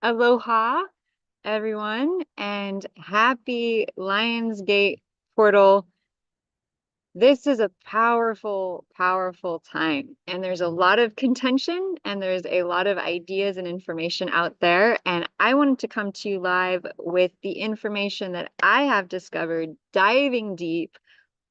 Aloha, everyone, and happy Lionsgate portal. This is a powerful, powerful time, and there's a lot of contention, and there's a lot of ideas and information out there. And I wanted to come to you live with the information that I have discovered, diving deep.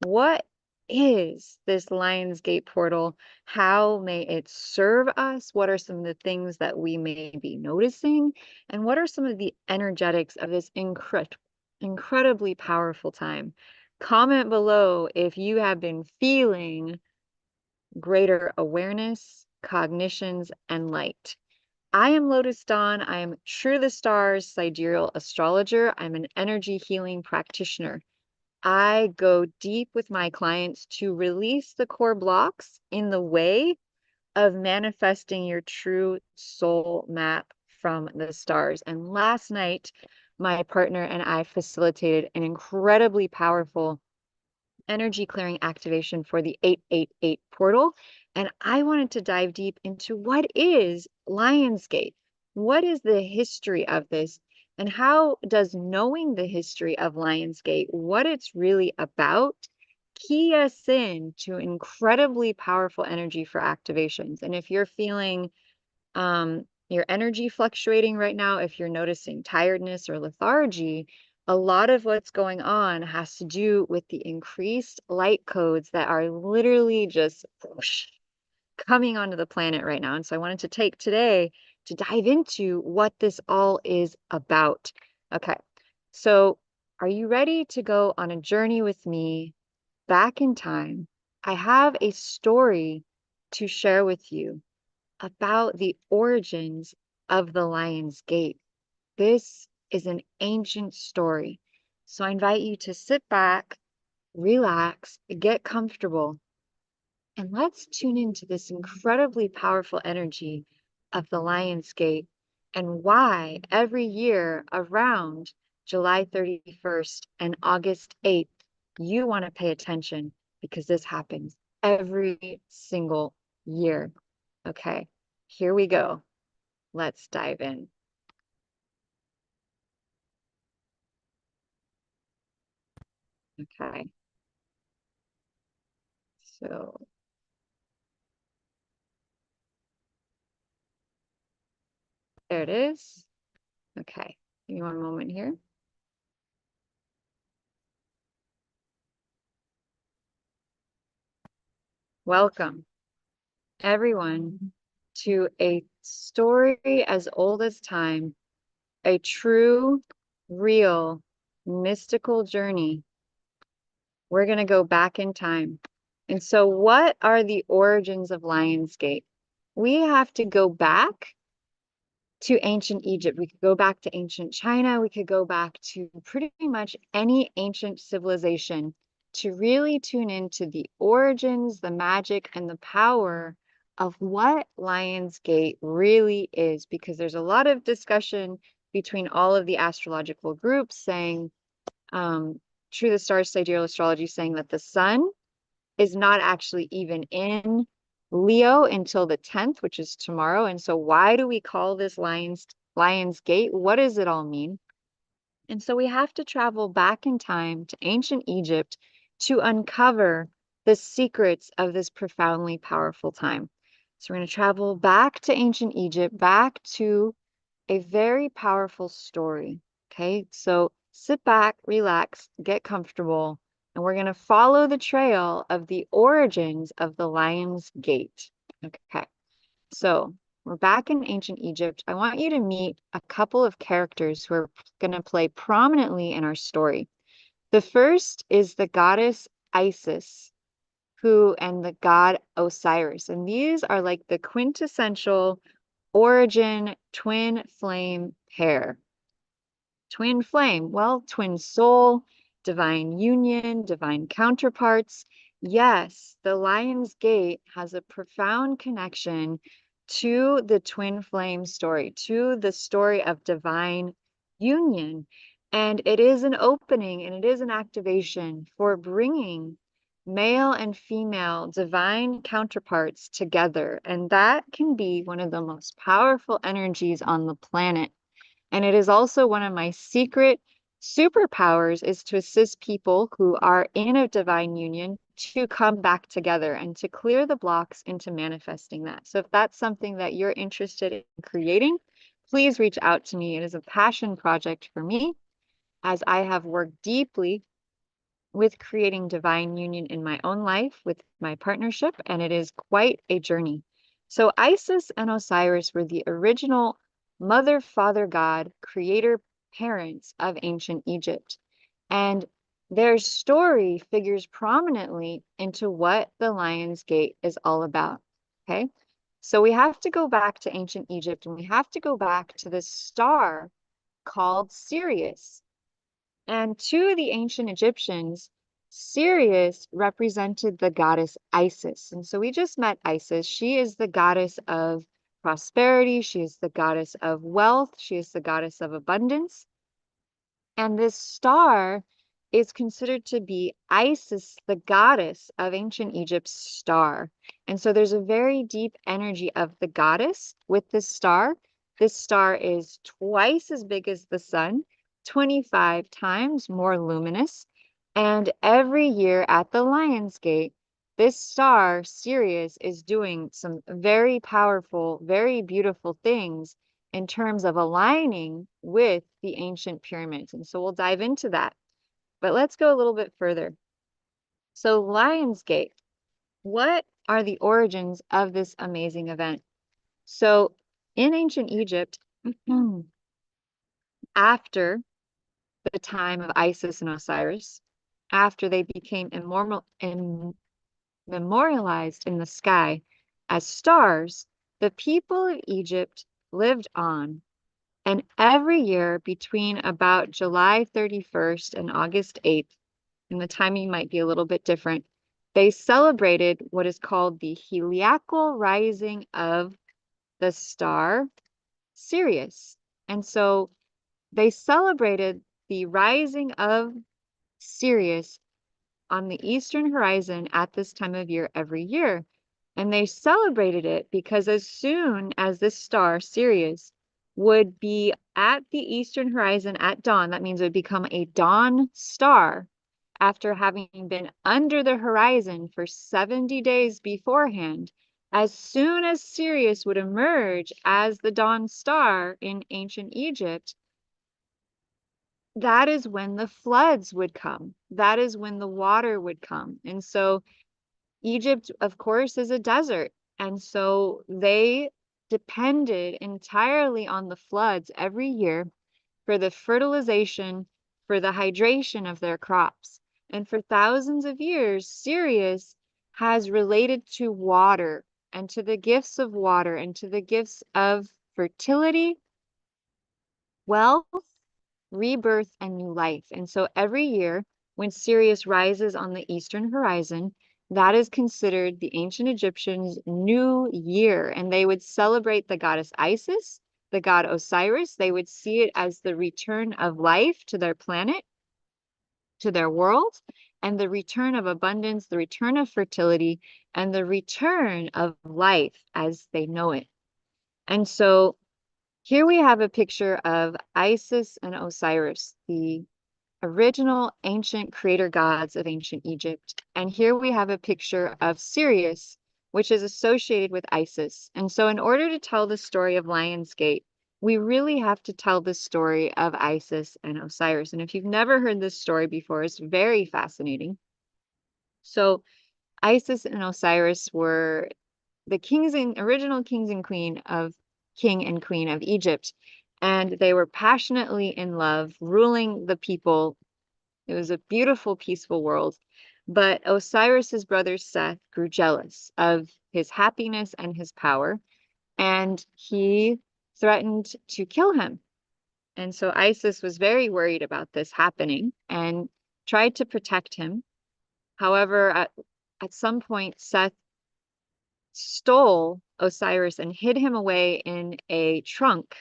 What is this Lionsgate portal? How may it serve us? What are some of the things that we may be noticing? And what are some of the energetics of this incredibly powerful time? Comment below if you have been feeling greater awareness, cognitions, and light. I am Lotus Dawn. I am True the Stars sidereal astrologer. I'm an energy healing practitioner. I go deep with my clients to release the core blocks in the way of manifesting your true soul map from the stars. And last night, my partner and I facilitated an incredibly powerful energy clearing activation for the 888 portal. And I wanted to dive deep into what is Lionsgate? What is the history of this? And how does knowing the history of Lionsgate, what it's really about, key us in to incredibly powerful energy for activations? And if you're feeling your energy fluctuating right now, if you're noticing tiredness or lethargy, a lot of what's going on has to do with the increased light codes that are literally just whoosh, coming onto the planet right now. And so I wanted to take today to dive into what this all is about. Okay, so are you ready to go on a journey with me back in time? I have a story to share with you about the origins of the Lion's Gate. This is an ancient story. So I invite you to sit back, relax, get comfortable, and let's tune into this incredibly powerful energy of the Lion's Gate and why every year around July 31st and August 8th, you want to pay attention because this happens every single year. Okay, here we go. Let's dive in. Okay, so there it is. Okay, give me one moment here. Welcome, everyone, to a story as old as time, a true, real, mystical journey. We're going to go back in time. And so, what are the origins of Lionsgate? We have to go back to ancient Egypt. We could go back to ancient China. We could go back to pretty much any ancient civilization to really tune into the origins, the magic, and the power of what Lionsgate really is, because there's a lot of discussion between all of the astrological groups saying, True the Stars Sidereal Astrology saying that the sun is not actually even in Leo until the 10th, which is tomorrow. And so why do we call this Lion's Gate? What does it all mean? And so we have to travel back in time to ancient Egypt to uncover the secrets of this profoundly powerful time. So we're going to travel back to ancient Egypt, back to a very powerful story. Okay, so sit back, relax, get comfortable, and we're going to follow the trail of the origins of the Lion's Gate. Okay, so we're back in ancient Egypt. I want you to meet a couple of characters who are going to play prominently in our story. The first is the goddess Isis, and the god Osiris. And these are like the quintessential origin twin flame pair. Twin flame, well, twin soul, divine union, divine counterparts. Yes, the Lion's Gate has a profound connection to the twin flame story, to the story of divine union. And it is an opening and it is an activation for bringing male and female divine counterparts together. And that can be one of the most powerful energies on the planet. And it is also one of my secret superpowers is to assist people who are in a divine union to come back together and to clear the blocks into manifesting that. So if that's something that you're interested in creating, please reach out to me. It is a passion project for me, as I have worked deeply with creating divine union in my own life with my partnership, and it is quite a journey. So Isis and Osiris were the original mother, father, god, creator, parents of ancient Egypt. And their story figures prominently into what the Lion's Gate is all about. Okay. So we have to go back to ancient Egypt, and we have to go back to this star called Sirius. And to the ancient Egyptians, Sirius represented the goddess Isis. And so we just met Isis. She is the goddess of prosperity. She is the goddess of wealth. She is the goddess of abundance. And this star is considered to be Isis, the goddess of ancient Egypt's star. And so there's a very deep energy of the goddess with this star. This star is twice as big as the sun, 25 times more luminous. And every year at the Lion's Gate, this star, Sirius, is doing some very powerful, very beautiful things in terms of aligning with the ancient pyramids. And so we'll dive into that. But let's go a little bit further. So, Lionsgate, what are the origins of this amazing event? So, in ancient Egypt, after the time of Isis and Osiris, after they became memorialized in the sky as stars, the people of Egypt lived on. And every year between about July 31st and August 8th, and the timing might be a little bit different, they celebrated what is called the heliacal rising of the star Sirius. And so they celebrated the rising of Sirius on the eastern horizon at this time of year every year. And they celebrated it because as soon as this star, Sirius, would be at the eastern horizon at dawn, that means it would become a dawn star after having been under the horizon for 70 days beforehand. As soon as Sirius would emerge as the dawn star in ancient Egypt, that is when the floods would come. That is when the water would come. And so Egypt, of course, is a desert. And so they depended entirely on the floods every year for the fertilization, for the hydration of their crops. And for thousands of years, Sirius has related to water and to the gifts of water and to the gifts of fertility, wealth, rebirth, and new life. And so every year, when Sirius rises on the eastern horizon, that is considered the ancient Egyptians' new year. And they would celebrate the goddess Isis, the god Osiris. They would see it as the return of life to their planet, to their world, and the return of abundance, the return of fertility, and the return of life as they know it. And so here we have a picture of Isis and Osiris, the original ancient creator gods of ancient Egypt. And here we have a picture of Sirius, which is associated with Isis. And so in order to tell the story of Lionsgate, we really have to tell the story of Isis and Osiris. And if you've never heard this story before, it's very fascinating. So Isis and Osiris were the original king and queen of Egypt. And they were passionately in love, ruling the people. It was a beautiful, peaceful world. But Osiris's brother Seth grew jealous of his happiness and his power, and he threatened to kill him. And so Isis was very worried about this happening and tried to protect him. However, at some point, Seth stole Osiris and hid him away in a trunk.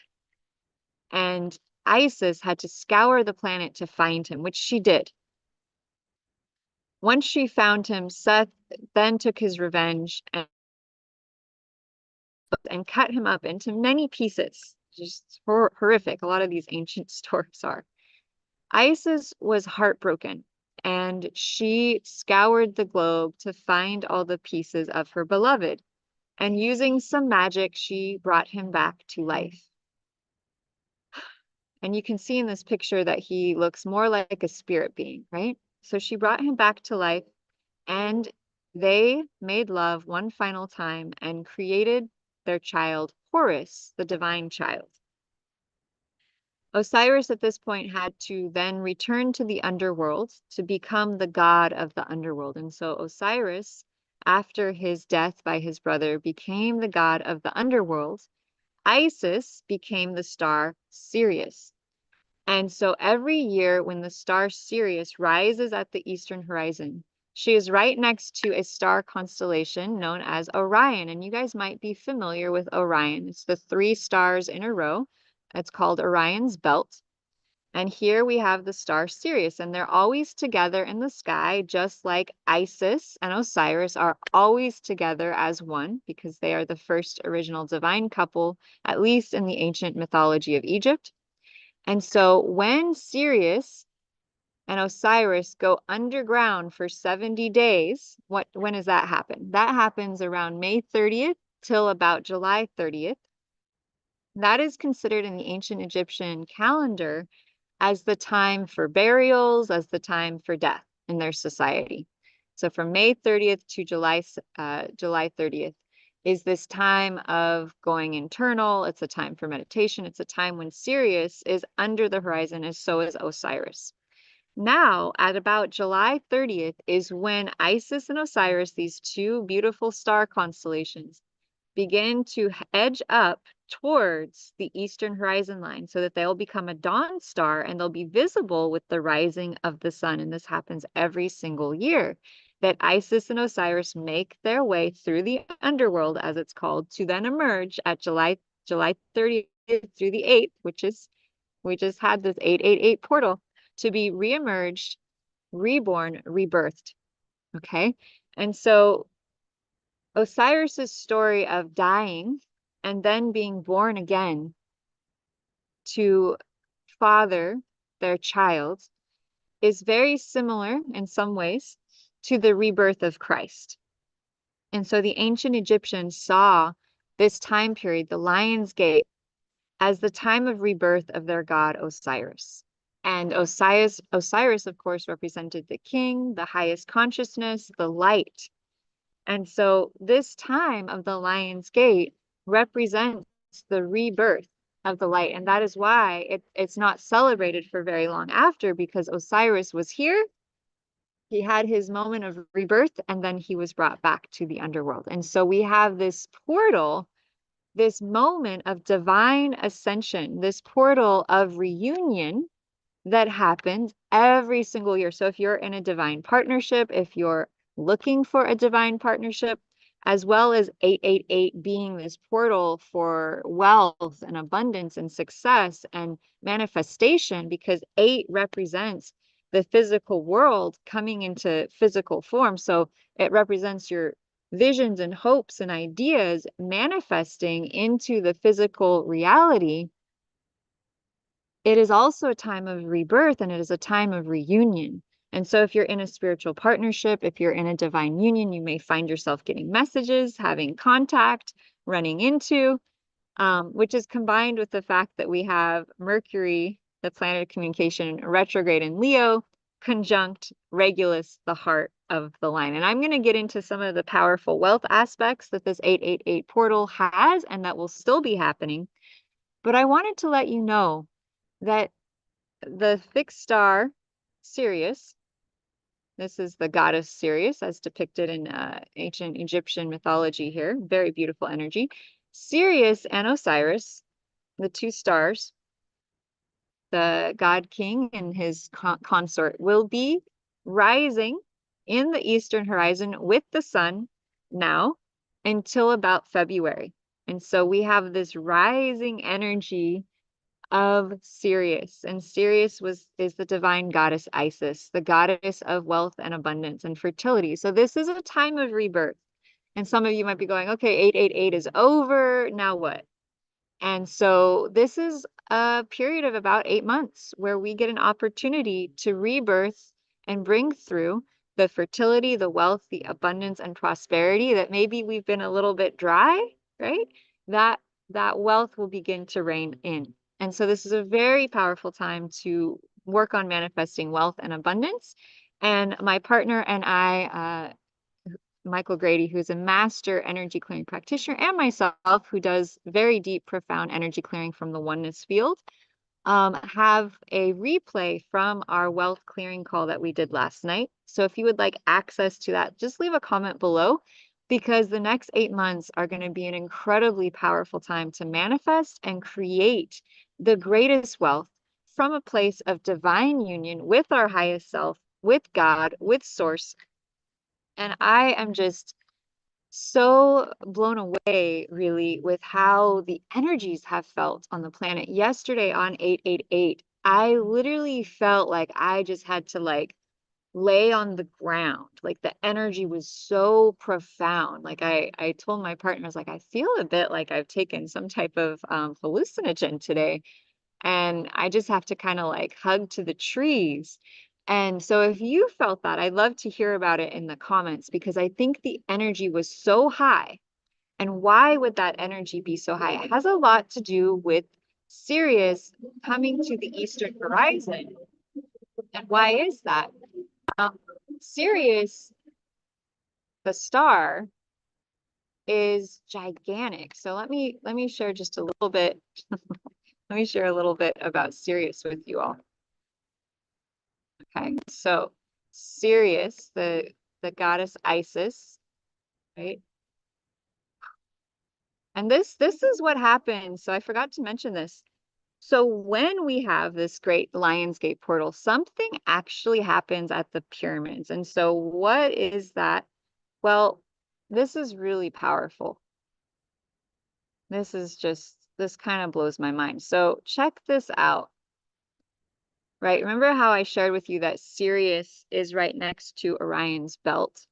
And Isis had to scour the planet to find him, which she did. Once she found him, Seth then took his revenge and cut him up into many pieces. just horrific. A lot of these ancient stories are. Isis was heartbroken and she scoured the globe to find all the pieces of her beloved. And using some magic, she brought him back to life. And you can see in this picture that he looks more like a spirit being, right? So she brought him back to life and they made love one final time and created their child, Horus, the divine child. Osiris at this point had to then return to the underworld to become the god of the underworld. And so Osiris, after his death by his brother, became the god of the underworld. Isis became the star Sirius. And so every year when the star Sirius rises at the eastern horizon, she is right next to a star constellation known as Orion. And you guys might be familiar with Orion. It's the 3 stars in a row. It's called Orion's belt. And here we have the star Sirius, and they're always together in the sky, just like Isis and Osiris are always together as one, because they are the first original divine couple, at least in the ancient mythology of Egypt. And so when Sirius and Osiris go underground for 70 days, when does that happen? That happens around May 30th till about July 30th. That is considered in the ancient Egyptian calendar as the time for burials, as the time for death in their society. So from May 30th to July 30th is this time of going internal. It's a time for meditation. It's a time when Sirius is under the horizon, and so is Osiris. Now, at about July 30th is when Isis and Osiris, these 2 beautiful star constellations, begin to edge up towards the eastern horizon line so that they'll become a dawn star and they'll be visible with the rising of the sun. And this happens every single year, that Isis and Osiris make their way through the underworld, as it's called, to then emerge at July 30th through the 8th, which is, we just had this 888 portal, to be reemerged, reborn, rebirthed. Okay. And so Osiris's story of dying and then being born again to father their child is very similar in some ways to the rebirth of Christ. And so the ancient Egyptians saw this time period, the Lionsgate, as the time of rebirth of their god Osiris. And Osiris, of course, represented the king, the highest consciousness, the light. And so this time of the Lion's Gate represents the rebirth of the light. And that is why it's not celebrated for very long after, because Osiris was here. He had his moment of rebirth, and then he was brought back to the underworld. And so we have this portal, this moment of divine ascension, this portal of reunion that happens every single year. So if you're in a divine partnership, if you're looking for a divine partnership, as well as 888 being this portal for wealth and abundance and success and manifestation, because 8 represents the physical world coming into physical form. So it represents your visions and hopes and ideas manifesting into the physical reality. It is also a time of rebirth, and it is a time of reunion. And so if you're in a spiritual partnership, if you're in a divine union, you may find yourself getting messages, having contact, running into, which is combined with the fact that we have Mercury, the planet of communication, retrograde in Leo, conjunct Regulus, the heart of the line. And I'm going to get into some of the powerful wealth aspects that this 888 portal has and that will still be happening. But I wanted to let you know that the fixed star Sirius, this is the goddess Sirius as depicted in ancient Egyptian mythology here, very beautiful energy. Sirius and Osiris, the 2 stars, the god king and his consort, will be rising in the eastern horizon with the sun now until about February. And so we have this rising energy of Sirius, and Sirius is the divine goddess Isis, the goddess of wealth and abundance and fertility. So this is a time of rebirth. And some of you might be going, okay, 888 is over, now what? And so this is a period of about 8 months where we get an opportunity to rebirth and bring through the fertility, the wealth, the abundance, and prosperity that maybe we've been a little bit dry, right? That that wealth will begin to reign in. And so this is a very powerful time to work on manifesting wealth and abundance. And my partner and I, Michael Grady, who's a master energy clearing practitioner, and myself, who does very deep, profound energy clearing from the oneness field, have a replay from our wealth clearing call that we did last night. So if you would like access to that, just leave a comment below, because the next 8 months are going to be an incredibly powerful time to manifest and create the greatest wealth from a place of divine union with our highest self, with God, with Source. And I am just so blown away, really, with how the energies have felt on the planet. Yesterday on 888, I literally felt like I just had to like lay on the ground. Like the energy was so profound. Like I told my partner, I was like, I feel a bit like I've taken some type of hallucinogen today. And I just have to kind of like hug to the trees. And so if you felt that, I'd love to hear about it in the comments, because I think the energy was so high. And why would that energy be so high? It has a lot to do with Sirius coming to the eastern horizon. And why is that? Um, Sirius, the star, is gigantic. So let me share just a little bit. Let me share a little bit about Sirius with you all. Okay, so Sirius, the goddess Isis, right? And this is what happens. So I forgot to mention this. So when we have this great Lionsgate portal, something actually happens at the pyramids. And so what is that? Well, this is really powerful. This kind of blows my mind. So check this out, right? Remember how I shared with you that Sirius is right next to Orion's belt?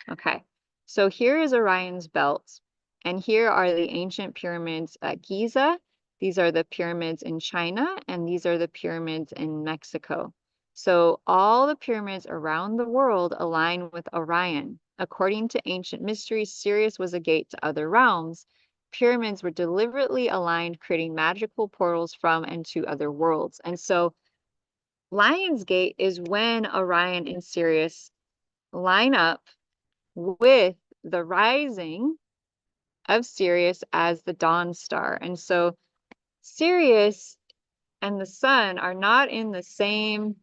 Okay, so here is Orion's belt, and here are the ancient pyramids at Giza. These are the pyramids in China, and these are the pyramids in Mexico. So all the pyramids around the world align with Orion. According to ancient mysteries, Sirius was a gate to other realms. Pyramids were deliberately aligned, creating magical portals from and to other worlds. And so Lionsgate is when Orion and Sirius line up with the rising of Sirius as the dawn star. And so Sirius and the sun are not in the same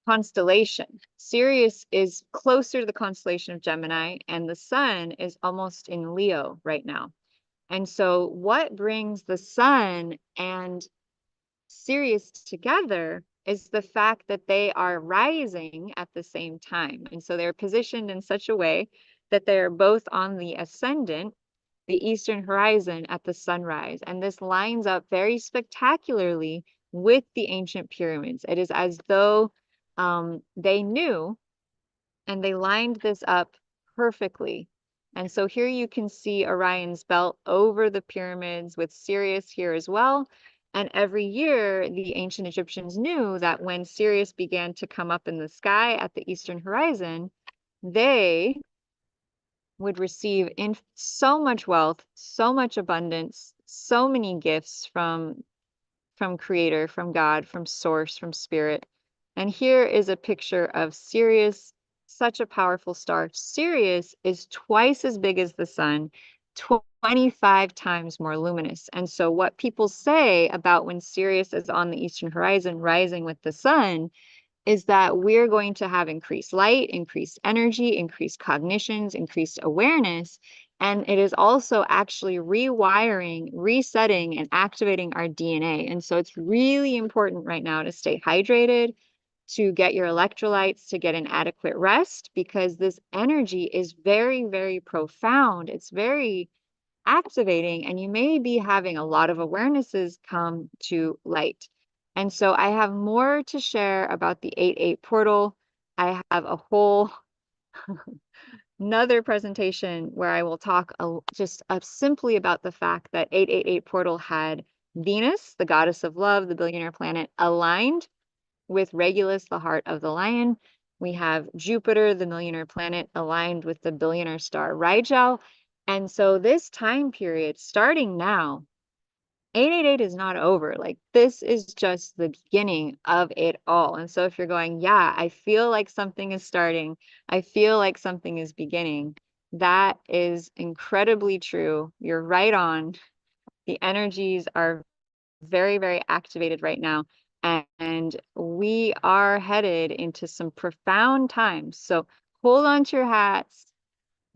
constellation. Sirius is closer to the constellation of Gemini, and the sun is almost in Leo right now. And so what brings the sun and Sirius together is the fact that they are rising at the same time. And so they're positioned in such a way that they're both on the ascendant, the eastern horizon, at the sunrise. And this lines up very spectacularly with the ancient pyramids. It is as though they knew, and they lined this up perfectly. And so here you can see Orion's belt over the pyramids with Sirius here as well. And every year, the ancient Egyptians knew that when Sirius began to come up in the sky at the eastern horizon, they would receive in so much wealth, so much abundance, so many gifts from Creator, from God, from Source, from Spirit. And here is a picture of Sirius, such a powerful star. Sirius is twice as big as the sun, 25 times more luminous. And so what people say about when Sirius is on the eastern horizon rising with the sun is that we're going to have increased light, increased energy, increased cognitions, increased awareness. And it is also actually rewiring, resetting, and activating our DNA. And so it's really important right now to stay hydrated, to get your electrolytes, to get an adequate rest, because this energy is very, very profound. It's very activating, and you may be having a lot of awarenesses come to light. And so I have more to share about the 8-8 portal. I have a whole another presentation where I will talk just simply about the fact that 888 portal had Venus, the goddess of love, the billionaire planet, aligned with Regulus, the heart of the lion. We have Jupiter, the millionaire planet, aligned with the billionaire star Rigel. And so this time period, starting now, 888 is not over. Like, this is just the beginning of it all. And so if you're going, yeah, I feel like something is starting, I feel like something is beginning, that is incredibly true. You're right on. The energies are very, very activated right now. And we are headed into some profound times. So hold on to your hats,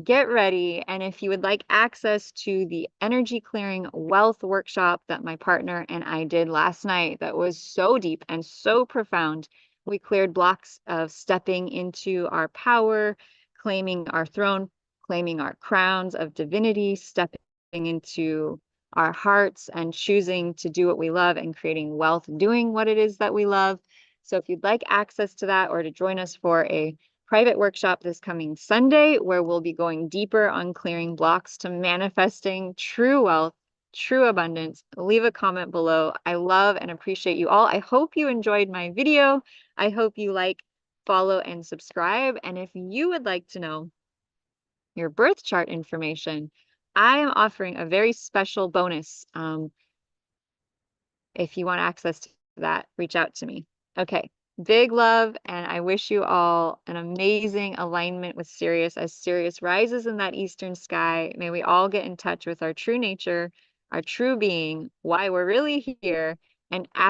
get ready. And if you would like access to the energy clearing wealth workshop that my partner and I did last night, that was so deep and so profound. We cleared blocks of stepping into our power, claiming our throne, claiming our crowns of divinity, stepping into our hearts and choosing to do what we love and creating wealth doing what it is that we love. So if you'd like access to that or to join us for a private workshop this coming Sunday, where we'll be going deeper on clearing blocks to manifesting true wealth, true abundance, leave a comment below. I love and appreciate you all. I hope you enjoyed my video. I hope you like, follow, and subscribe. And if you would like to know your birth chart information, I am offering a very special bonus. If you want access to that, reach out to me. Okay, big love, and I wish you all an amazing alignment with Sirius as Sirius rises in that eastern sky. May we all get in touch with our true nature, our true being, why we're really here, and act